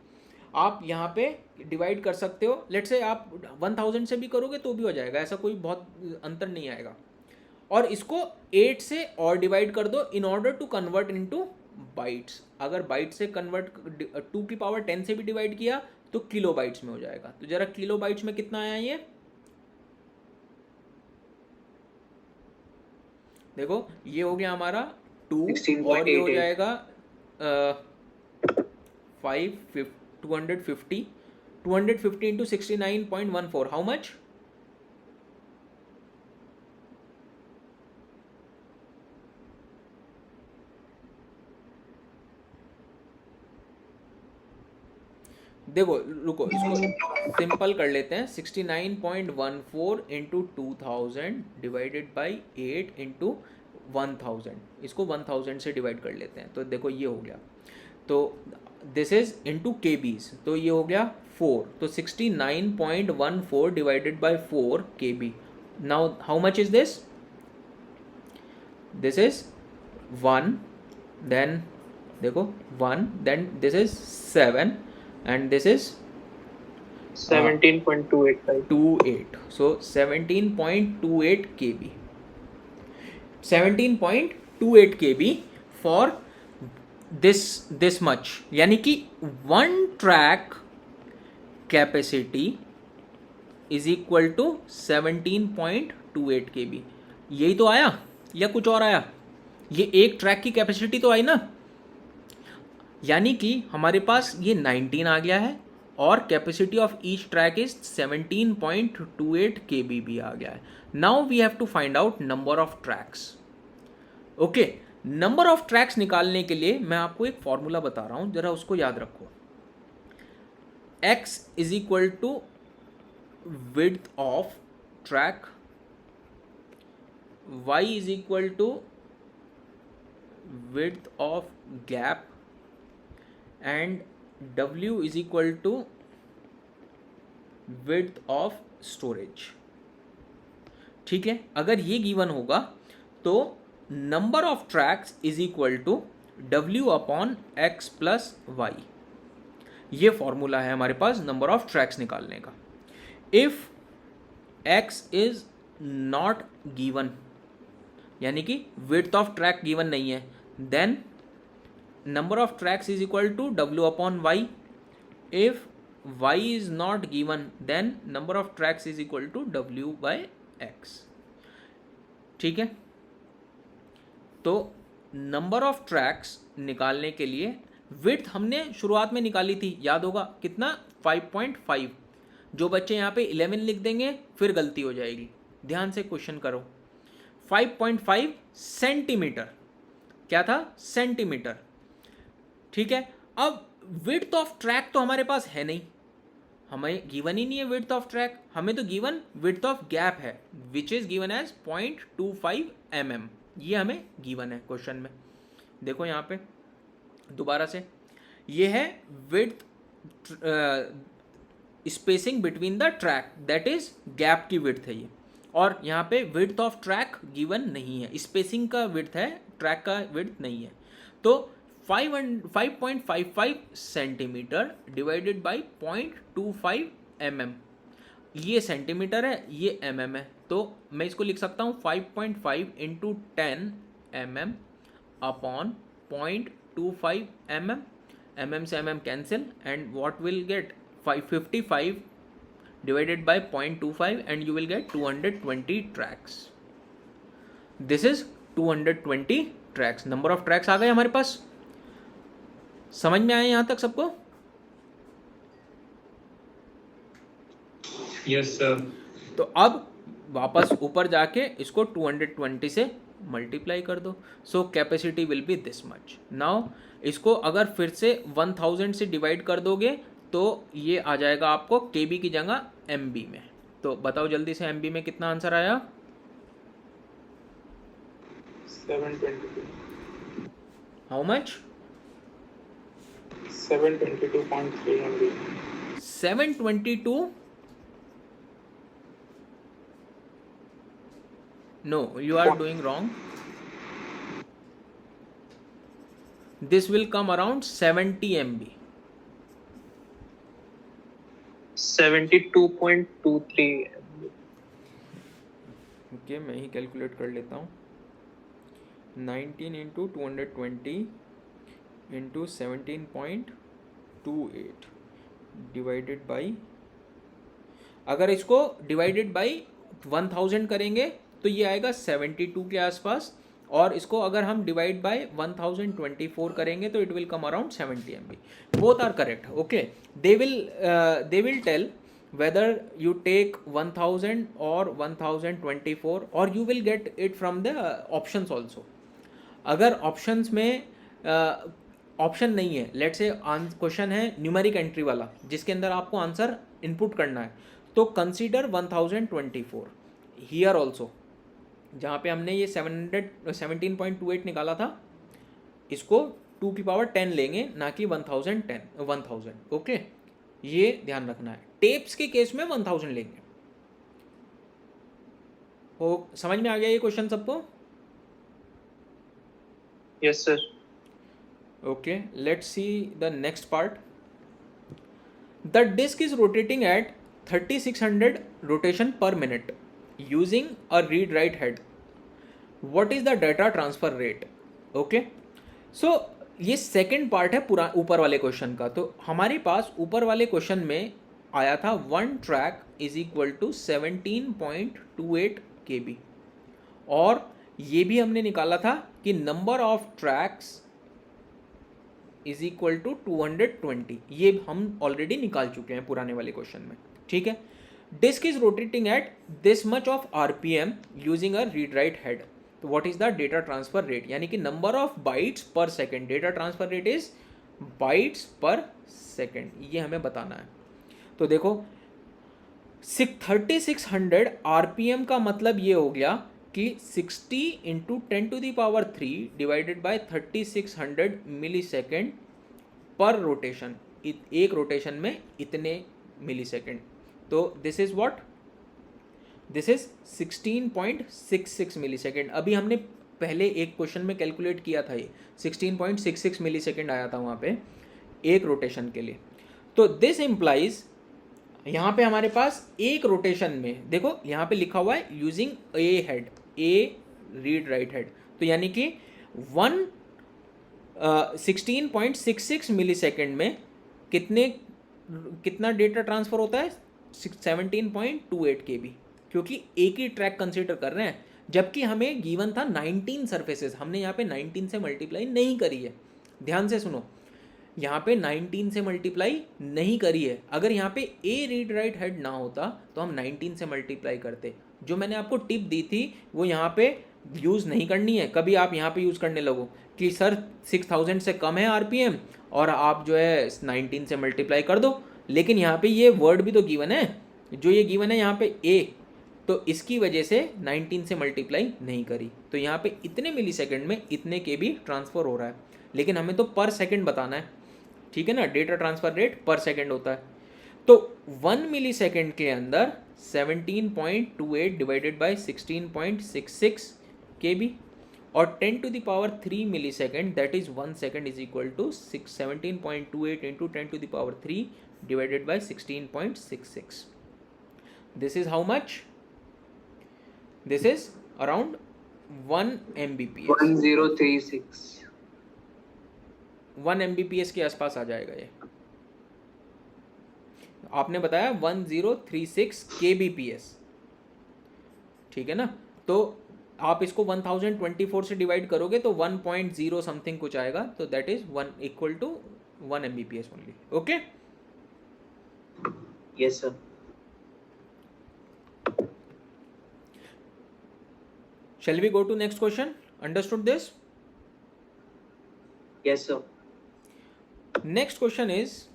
आप यहाँ पे डिवाइड कर सकते हो, लेट्स से आप 1000 से भी करोगे तो भी हो जाएगा, ऐसा कोई बहुत अंतर नहीं आएगा। और इसको 8 से और डिवाइड कर दो in order to convert into bytes. अगर बाइट से कन्वर्ट 2 की पावर 10 से भी डिवाइड किया तो किलो बाइट्स में हो जाएगा। तो जरा किलो बाइट्स में कितना आया ये देखो, ये हो गया हमारा 2 और ये हो जाएगा 250 इंटू 69.14 हाउ मच? देखो रुको, इसको सिंपल कर लेते हैं। 69.14 इंटू 2000 डिवाइडेड बाई 8 इंटू 1000, इसको 1000 से डिवाइड कर लेते हैं। तो देखो ये हो गया, तो दिस इज इंटू के बीज, तो ये हो गया 4। तो 69.14 divided by 4 K B. Now how much is this? This is 1, then देखो 1, then this is 7 and this is 17.285. so 17.28 kb, 17.28 kb for this much, यानी कि 1 track capacity is equal to 17.28 kb। यही तो आया या कुछ और आया? ये एक ट्रैक की कैपेसिटी तो आई ना, यानी कि हमारे पास ये 19 आ गया है और capacity of each track is 17.28 kb भी आ गया है। Now we have to find out number of tracks. Okay, number of tracks निकालने के लिए मैं आपको एक फॉर्मूला बता रहा हूं, जरा उसको याद रखो। x is equal to width of track, y is equal to width of gap and W is equal to width of storage। ठीक है, अगर ये गिवन होगा तो number of tracks is equal to W upon x plus Y. ये formula है हमारे पास नंबर ऑफ ट्रैक्स निकालने का। If x is not given, यानी कि विड्थ ऑफ ट्रैक गिवन नहीं है, then number of tracks is equal to W upon y. If y is not given, then number of tracks is equal to W by x। ठीक है, तो number of tracks निकालने के लिए width हमने शुरुआत में निकाली थी, याद होगा कितना? 5.5। जो बच्चे यहाँ पे 11 लिख देंगे फिर गलती हो जाएगी, ध्यान से क्वेश्चन करो। 5.5 सेंटीमीटर, क्या था? सेंटीमीटर। ठीक है, अब विड्थ ऑफ ट्रैक तो हमारे पास है नहीं, हमें गिवन ही नहीं है विड्थ ऑफ ट्रैक, हमें तो गिवन विड्थ ऑफ गैप है which is given as 0.25 mm। ये हमें गिवन है क्वेश्चन में। देखो यहाँ पे दोबारा से, ये है width spacing between the track, that is gap की विड्थ है ये, और यहाँ पे विड्थ ऑफ ट्रैक गिवन नहीं है, स्पेसिंग का विड्थ है, ट्रैक का विड्थ नहीं है। तो 5.55 सेंटीमीटर डिवाइडेड बाई 0.25 mm, ये सेंटीमीटर है, ये mm है, तो मैं इसको लिख सकता हूँ 5.5 into 10 mm upon 0.25 mm। mm से mm cancel and what will get 555 divided by 0.25 and you will get 220 tracks. This is 220 tracks. Number of tracks आ गए हमारे पास। समझ में आए यहां तक सबको? Yes sir. तो अब वापस ऊपर जाके इसको 220 से मल्टीप्लाई कर दो, so capacity will be this much. Now इसको अगर फिर से 1000 से डिवाइड कर दोगे तो ये आ जाएगा आपको केबी की जगह एमबी में। तो बताओ जल्दी से एमबी में कितना आंसर आया? 722. How much? 722.3 MB. 722? No, you are doing wrong. This will come around 70 MB. 72.23 MB. Okay, मैं ही कैलकुलेट कर लेता हूँ। 19 इंटू 220 इंटू 17.28 डिवाइडेड बाई, अगर इसको डिवाइडेड बाई 1000 करेंगे तो ये आएगा 72 के आसपास, और इसको अगर हम डिवाइड बाय 1024 करेंगे तो it will come around 70 MB. Both are correct. Okay, they will tell whether you take 1000 or 1024 or you will get it from the options also. अगर ऑप्शंस में ऑप्शन नहीं है, लेट्स से क्वेश्चन है numeric entry वाला जिसके अंदर आपको answer input करना है, तो कंसीडर 1024 हियर ऑल्सो, जहाँ पे हमने ये 17.28 निकाला था, इसको 2 की पावर 10 लेंगे, ना कि 1000. ओके, ये ध्यान रखना है. टेप्स के केस में 1000 लेंगे. हो समझ में आ गया ये क्वेश्चन सबको? Yes, sir. Okay, let's see the next part. The disk is rotating at 3600 rotation per minute using a read-write head. What is the data transfer rate? Okay, so ये सेकेंड पार्ट है पूरा ऊपर वाले question का. तो हमारे पास ऊपर वाले क्वेश्चन में आया था 1 track is equal to 17.28 KB, और ये भी हमने निकाला था कि number of tracks is equal to 220. ये हम ऑलरेडी निकाल चुके हैं पुराने वाले क्वेश्चन में. ठीक है, disk is rotating at this much of RPM using a read write head. तो what is the data transfer rate, यानी कि number of bytes per second. Data transfer rate is bytes per second, ये हमें बताना है. तो देखो 3600 RPM का मतलब ये हो गया कि 60 into 10⁻³ divided by 3600 millisecond per rotation. एक रोटेशन में इतने मिली सेकेंड. तो this is what, this is 16.66 millisecond. अभी हमने पहले एक क्वेश्चन में कैलकुलेट किया था, ये 16.66 मिली सेकेंड आया था वहाँ पे एक रोटेशन के लिए. तो दिस इम्प्लाइज, यहाँ पे हमारे पास एक रोटेशन में देखो यहाँ पे लिखा हुआ है using A head, A read write head. तो यानी कि 16.66 मिली सेकेंड में कितना डेटा ट्रांसफ़र होता है? 17.28 KB, क्योंकि एक ही ट्रैक कंसीडर कर रहे हैं, जबकि हमें गिवन था 19 सरफेसेस. हमने यहाँ पे 19 से मल्टीप्लाई नहीं करी है. ध्यान से सुनो, यहाँ पे 19 से मल्टीप्लाई नहीं करी है. अगर यहाँ पे ए रीड राइट हेड ना होता तो हम 19 से मल्टीप्लाई करते. जो मैंने आपको टिप दी थी वो यहाँ पे यूज़ नहीं करनी है. कभी आप यहाँ पे यूज़ करने लगो कि सर 6000 से कम है RPM और आप जो है 19 से मल्टीप्लाई कर दो, लेकिन यहाँ पे ये वर्ड भी तो गिवन है, जो ये गिवन है यहाँ पे ए, तो इसकी वजह से 19 से मल्टीप्लाई नहीं करी. तो यहाँ पे इतने मिली सेकेंड में इतने KB ट्रांसफ़र हो रहा है, लेकिन हमें तो पर सेकेंड बताना है. ठीक है ना, डेटा ट्रांसफ़र रेट पर सेकेंड होता है. तो 1 मिली सेकेंड के अंदर 17.28 डिवाइडेड बाई 16.66 KB, और 10⁻³ millisecond, that is 1 second, is equal to 17.28 into 10⁻³ divided by 16.66. This is how much? This is around 1 Mbps. 1036. 1 Mbps के आसपास आ जाएगा ये. आपने बताया 1036 kbps. ठीक है ना, तो आप इसको 1024 से डिवाइड करोगे तो 1.0 समथिंग कुछ आएगा. तो that is 1 equal to 1 Mbps only. Okay, Yes, sir. Shall we go to next question? Understood this? Yes, sir. Next question is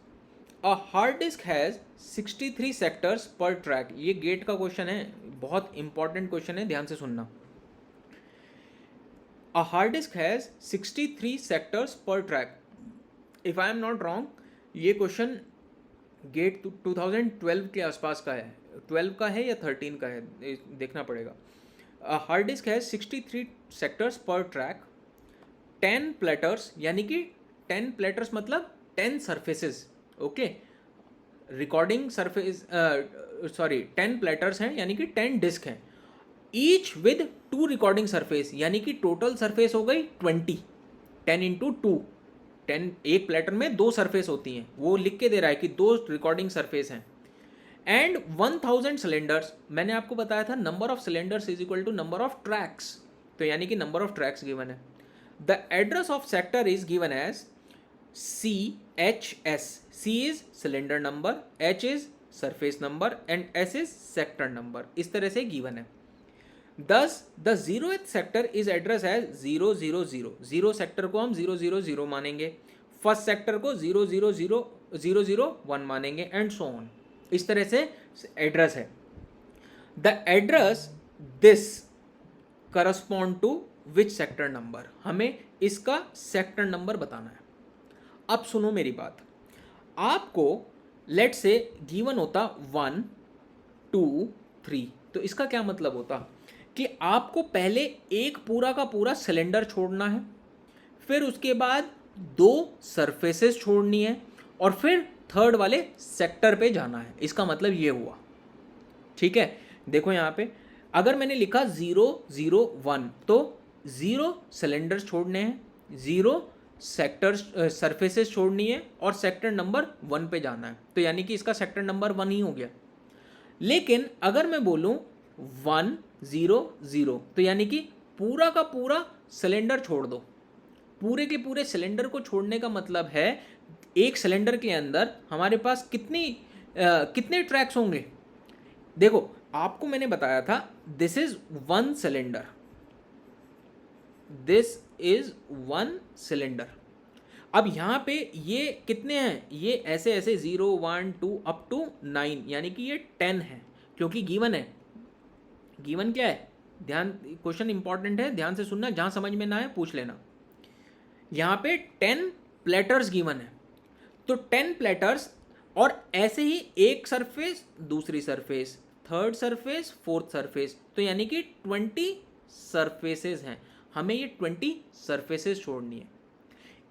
a hard disk has 63 sectors per track. ये gate का question है, बहुत important question है, ध्यान से सुनना. A hard disk has 63 sectors per track. If I am not wrong, ये question gate 2012 के आसपास का है. 12 का है या 13 का है, देखना पड़ेगा. A hard disk has 63 sectors per track. 10 platters, यानी कि 10 platters मतलब 10 surfaces. Okay, recording surface, sorry 10 platters हैं, यानी कि 10 डिस्क हैं. ईच विद 2 रिकॉर्डिंग सरफेस, यानी कि टोटल सरफेस हो गई 20. 10 इंटू 2, 10. एक प्लेटर में 2 सरफेस होती हैं, वो लिख के दे रहा है कि 2 रिकॉर्डिंग सरफेस हैं. And 1000 cylinders. मैंने आपको बताया था number of cylinders is equal to number of tracks, तो यानी कि नंबर ऑफ ट्रैक्स गिवन है. The address of sector is given as CHS. C is cylinder number, H is surface number and S is sector number. इस तरह से given है. Thus the 0th sector is addressed as 000. 0 sector को हम 000 मानेंगे, first sector को 000 मानेंगे and so on. इस तरह से एड्रेस है. The address this correspond to which sector number. हमें इसका सेक्टर नंबर बताना है. अब सुनो मेरी बात. आपको लेट से गिवन होता 1 2 3, तो इसका क्या मतलब होता कि आपको पहले एक पूरा का पूरा सिलेंडर छोड़ना है, फिर उसके बाद 2 सरफेसेस छोड़नी है, और फिर थर्ड वाले सेक्टर पे जाना है. इसका मतलब ये हुआ. ठीक है, देखो यहाँ पे अगर मैंने लिखा 0 0 1, तो 0 सिलेंडर्स छोड़ने हैं, 0 सेक्टर सरफेसेस छोड़नी है, और सेक्टर नंबर 1 पे जाना है. तो यानी कि इसका सेक्टर नंबर 1 ही हो गया. लेकिन अगर मैं बोलूं 1 0 0, तो यानी कि पूरा का पूरा सिलेंडर छोड़ दो. पूरे के पूरे सिलेंडर को छोड़ने का मतलब है एक सिलेंडर के अंदर हमारे पास कितने ट्रैक्स होंगे. देखो आपको मैंने बताया था this is 1 cylinder, this is 1 cylinder. अब यहाँ पे ये कितने हैं, ये ऐसे ऐसे 0 1 2 अप टू 9, यानी कि ये 10 है, क्योंकि गिवन है. गिवन क्या है, ध्यान, क्वेश्चन इंपॉर्टेंट है, ध्यान से सुनना, जहाँ समझ में ना आए पूछ लेना. यहाँ पे 10 प्लेटर्स गिवन है, तो 10 प्लेटर्स, और ऐसे ही एक सरफेस, दूसरी surface, third surface, fourth surface, तो यानी कि 20 सरफेसेस हैं. हमें ये 20 सरफेसेस छोड़नी है.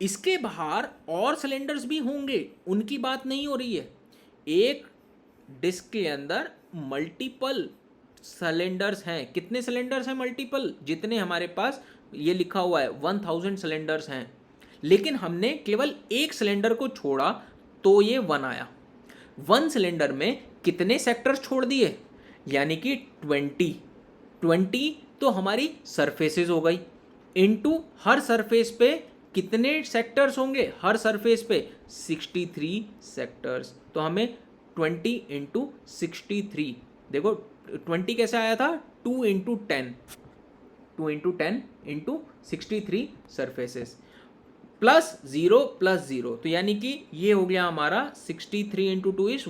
इसके बाहर और सिलेंडर्स भी होंगे, उनकी बात नहीं हो रही है. एक डिस्क के अंदर मल्टीपल सिलेंडर्स हैं. कितने सिलेंडर्स हैं मल्टीपल, जितने हमारे पास ये लिखा हुआ है 1000 सिलेंडर्स हैं. लेकिन हमने केवल एक सिलेंडर को छोड़ा तो ये 1 आया. 1 सिलेंडर में कितने सेक्टर्स छोड़ दिए, यानी कि 20 तो हमारी सरफेसेस हो गई. इनटू हर सरफेस पे कितने सेक्टर्स होंगे, हर सरफेस पे 63 सेक्टर्स. तो हमें 20 इंटू 63, देखो 20 कैसे आया था, 2 into 10 into 63 surfaces, plus 0 plus 0, तो यानी कि ये हो गया हमारा 63 into 2 is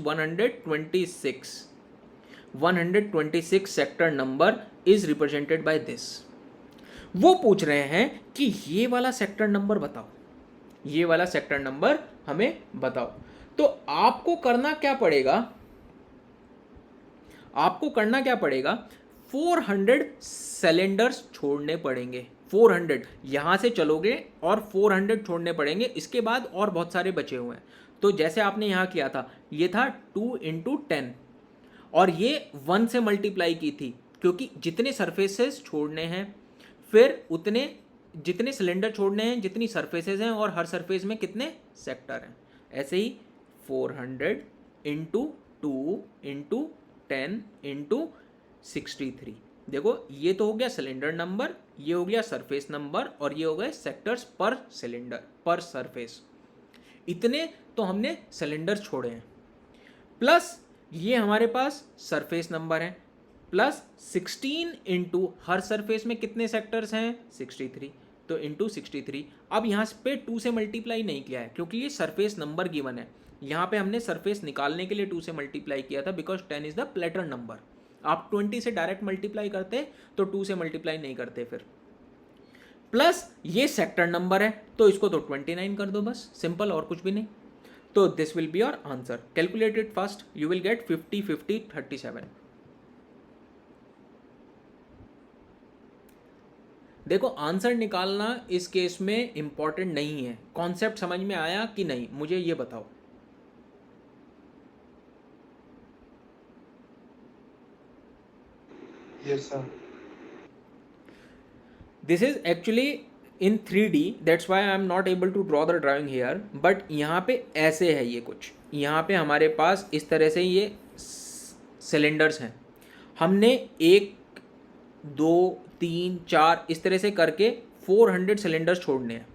126 sector number is represented by this. वो पूछ रहे हैं कि ये वाला सेक्टर नंबर बताओ, ये वाला सेक्टर नंबर हमें बताओ. तो आपको करना क्या पड़ेगा, 400 सिलेंडर्स छोड़ने पड़ेंगे. 400 यहां से चलोगे और 400 छोड़ने पड़ेंगे. इसके बाद और बहुत सारे बचे हुए हैं. तो जैसे आपने यहां किया था, ये था 2 इंटू 10, और ये 1 से मल्टीप्लाई की थी, क्योंकि जितने सरफेसेस छोड़ने हैं, फिर उतने जितने सिलेंडर छोड़ने हैं, जितनी सरफेसेस हैं, और हर सरफेस में कितने सेक्टर हैं. ऐसे ही 400 इंटू 2 इंटू 10 इंटू 63. देखो ये तो हो गया सिलेंडर नंबर, ये हो गया सरफेस नंबर, और ये हो गए सेक्टर्स पर सिलेंडर पर सरफेस. इतने तो हमने सिलेंडर छोड़े हैं, प्लस ये हमारे पास सरफेस नंबर है. प्लस 16 इंटू हर सरफेस में कितने सेक्टर्स हैं 63, तो इंटू 63। अब यहाँ पे 2 से मल्टीप्लाई नहीं किया है क्योंकि ये सरफेस नंबर गिवन है। यहाँ पे हमने सरफेस निकालने के लिए 2 से मल्टीप्लाई किया था because 10 is the platter number. आप 20 से डायरेक्ट मल्टीप्लाई करते तो 2 से मल्टीप्लाई नहीं करते फिर। प्लस ये सेक्टर नंबर है तो इसको तो 29 कर दो बस, सिंपल, और कुछ भी नहीं। तो this will be your answer. Calculate it first, you will gate 50 50 37। देखो आंसर निकालना इस केस में इंपॉर्टेंट नहीं है। कॉन्सेप्ट समझ में आया कि नहीं मुझे ये बताओ। Yes, sir. This is actually in 3D, that's why I am not able to draw the drawing here, but यहाँ पे ऐसे है ये कुछ, यहाँ पे हमारे पास इस तरह से ये सिलेंडर्स हैं। हमने 1 2 3 4 इस तरह से करके 400 सिलेंडर्स छोड़ने हैं,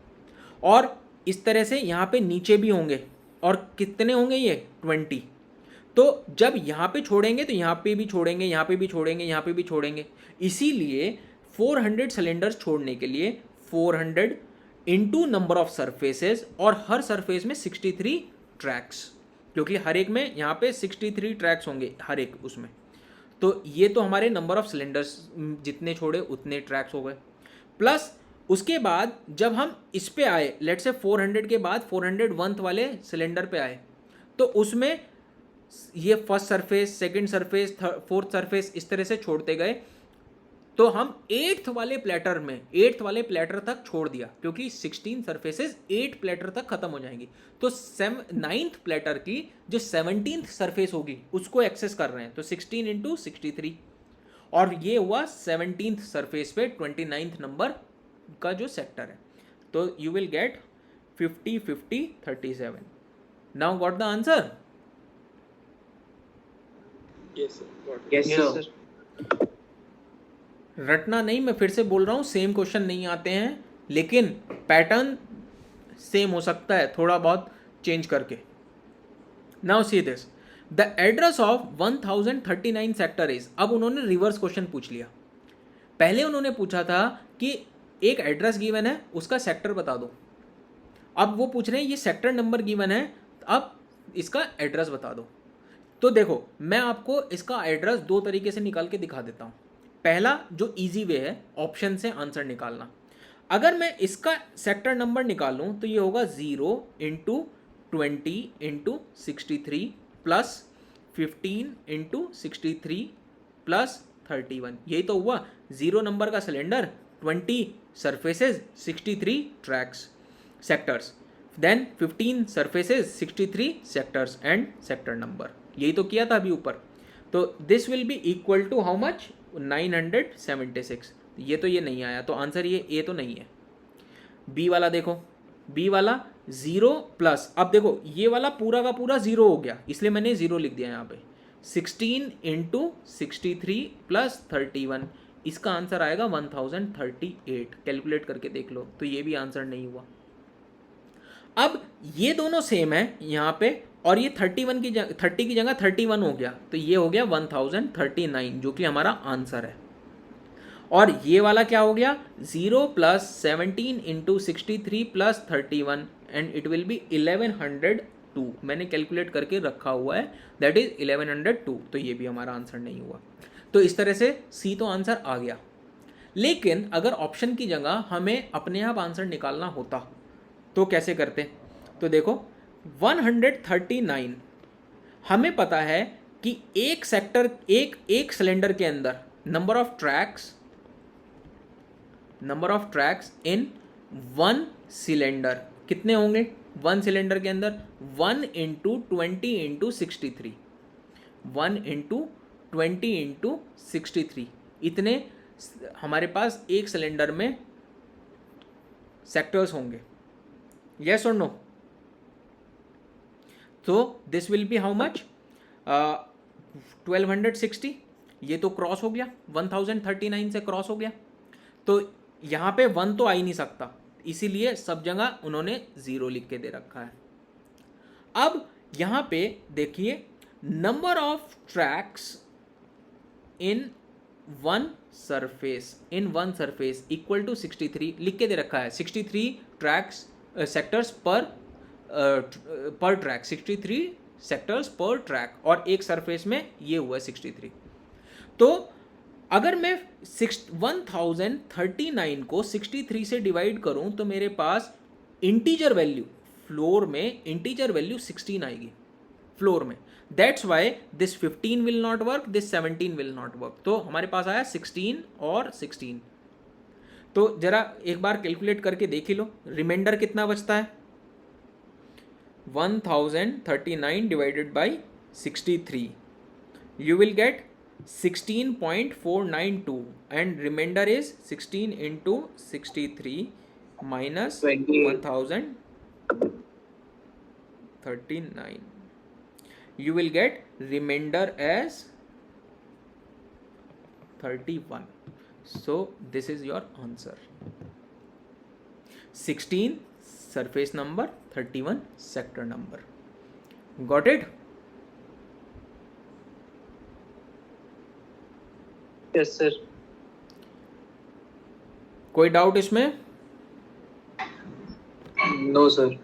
और इस तरह से यहाँ पे नीचे भी होंगे, और कितने होंगे ये 20। तो जब यहाँ पे छोड़ेंगे तो यहाँ पे भी छोड़ेंगे, यहाँ पे भी छोड़ेंगे, यहाँ पे भी छोड़ेंगे। इसीलिए 400 सिलेंडर्स छोड़ने के लिए 400 इंटू नंबर ऑफ सरफेसेस, और हर सरफेस में 63 ट्रैक्स, क्योंकि हर एक में यहाँ पे 63 ट्रैक्स होंगे हर एक उसमें। तो ये तो हमारे नंबर ऑफ सिलेंडर्स जितने छोड़े उतने ट्रैक्स हो गए। प्लस उसके बाद जब हम इस पे आए, लेट से 400 के बाद 401th वाले सिलेंडर पे आए, तो उसमें ये first surface, second surface, fourth surface इस तरह से छोड़ते गए। तो हम 8th वाले प्लेटर तक छोड़ दिया, क्योंकि 16 सरफेसेस 8 प्लेटर तक खत्म हो जाएंगी। तो 9th प्लेटर की जो 17th सरफेस होगी उसको एक्सेस कर रहे हैं, तो 16 इंटू 63, और ये हुआ 17th सरफेस पे 29th नंबर का जो सेक्टर है। तो you will gate 50 50 37। Now got the answer? Yes, sir. Yes, Yes, sir. sir. रटना नहीं, मैं फिर से बोल रहा हूँ, सेम क्वेश्चन नहीं आते हैं, लेकिन पैटर्न सेम हो सकता है थोड़ा बहुत चेंज करके। Now see this, the address of 1039 sector is. अब उन्होंने रिवर्स क्वेश्चन पूछ लिया। पहले उन्होंने पूछा था कि एक एड्रेस गिवन है, उसका सेक्टर बता दो। अब वो पूछ रहे हैं ये सेक्टर नंबर गिवन है, अब इसका एड्रेस बता दो। तो देखो मैं आपको इसका एड्रेस 2 तरीके से निकाल के दिखा देता हूँ। पहला जो इजी वे है ऑप्शन से आंसर निकालना। अगर मैं इसका सेक्टर नंबर निकालूं तो ये होगा 0 into 20 into 63 plus 15 into 63 plus 31। यही तो हुआ 0 नंबर का cylinder, 20 surfaces, 63 tracks sectors, then 15 surfaces, 63 sectors and sector number. यही तो किया था अभी ऊपर। तो this will be equal to how much 976। ये तो ये नहीं आया, तो आंसर ये ए तो नहीं है। बी वाला देखो, बी वाला 0 प्लस, अब देखो ये वाला पूरा का पूरा 0 हो गया, इसलिए मैंने 0 लिख दिया यहाँ पे। 16 इंटू 63 प्लस 31, इसका आंसर आएगा 1038। कैलकुलेट करके देख लो, तो ये भी आंसर नहीं हुआ। अब ये दोनों सेम है यहाँ पे, और ये 31 की जगह 30 की जगह 31 हो गया, तो ये हो गया 1039, जो कि हमारा आंसर है। और ये वाला क्या हो गया 0 plus 17 into 63 plus 31, and it will be 1102। मैंने कैलकुलेट करके रखा हुआ है, दैट इज 1102। तो ये भी हमारा आंसर नहीं हुआ। तो इस तरह से सी तो आंसर आ गया। लेकिन अगर ऑप्शन की जगह हमें अपने आप आंसर निकालना होता तो कैसे करते? तो देखो 139 हमें पता है कि एक सेक्टर, एक सिलेंडर के अंदर number of tracks in 1 cylinder कितने होंगे? 1 सिलेंडर के अंदर 1 इंटू 20 इंटू 63, 1 इंटू 20 इंटू 63, इतने हमारे पास एक सिलेंडर में सेक्टर्स होंगे। Yes or no? So this will be how much? 1260। ये तो क्रॉस हो गया, 1039 से क्रॉस हो गया, तो यहाँ पे 1 तो आ ही नहीं सकता, इसीलिए सब जगह उन्होंने 0 लिख के दे रखा है। अब यहाँ पे देखिए number of tracks in one surface in one surface equal to 63 लिख के दे रखा है 63 tracks sectors per track 63 sectors per track और एक सरफेस में ये हुआ 63। तो अगर मैं 1039 को 63 से डिवाइड करूं तो मेरे पास इंटीजर वैल्यू फ्लोर में इंटीजर वैल्यू 16 आएगी फ्लोर में। That's why this 15 will not work, this 17 will not work. तो हमारे पास आया 16 और 16। तो जरा एक बार कैलकुलेट करके देख ही लो, रिमाइंडर कितना बचता है 1039 divided by 63, you will get 16.492 and remainder is 16 into 63 minus 1039. You will get remainder as 31. So this is your answer. 16 surface number, 31 sector number. Got it? Yes, sir. कोई डाउट इसमें? No, sir.